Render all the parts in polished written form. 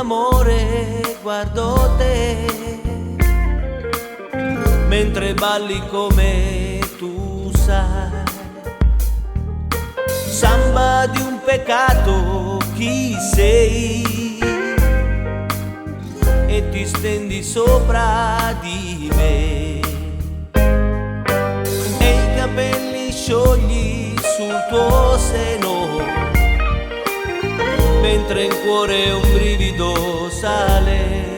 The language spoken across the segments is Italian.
amore guardo te, mentre balli come tu sai. Samba di un peccato chi sei, e ti stendi sopra di me, e i capelli sciogli sul tuo seno, mentre in cuore un brivido sale.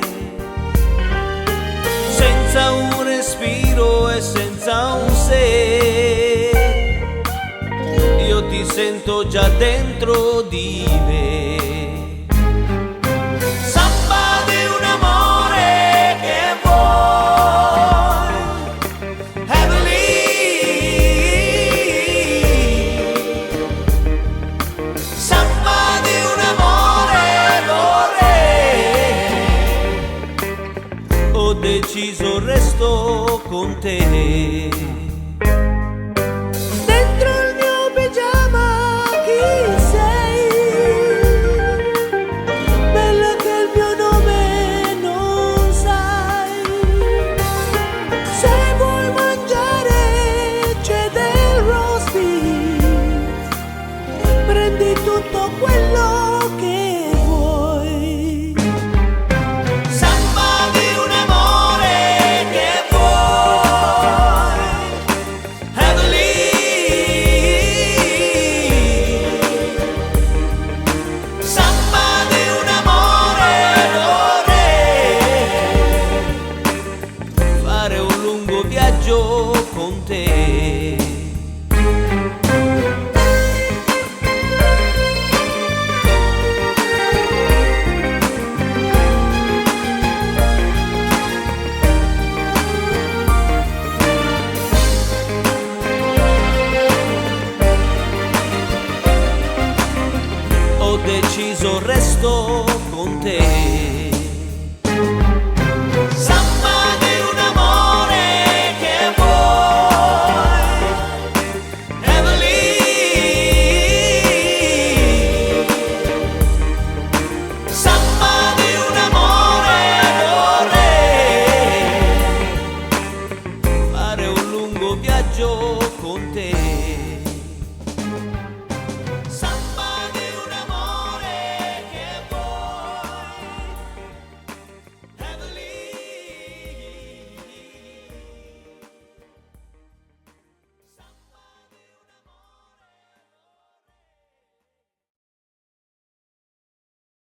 Senza un respiro e senza un se, io ti sento già dentro di me. Samba di un amore che vuoi, heavenly. Samba di un amore vorrei, ho deciso resto con te. Tutto quello che vuoi. Samba di un amore che vuoi, heavenly. Samba di un amore vorrei, fare un lungo viaggio con te. Ho deciso resto con te. Samba di un amore che vuoi, heavenly. Samba di un amore vorrei, fare un lungo viaggio con te.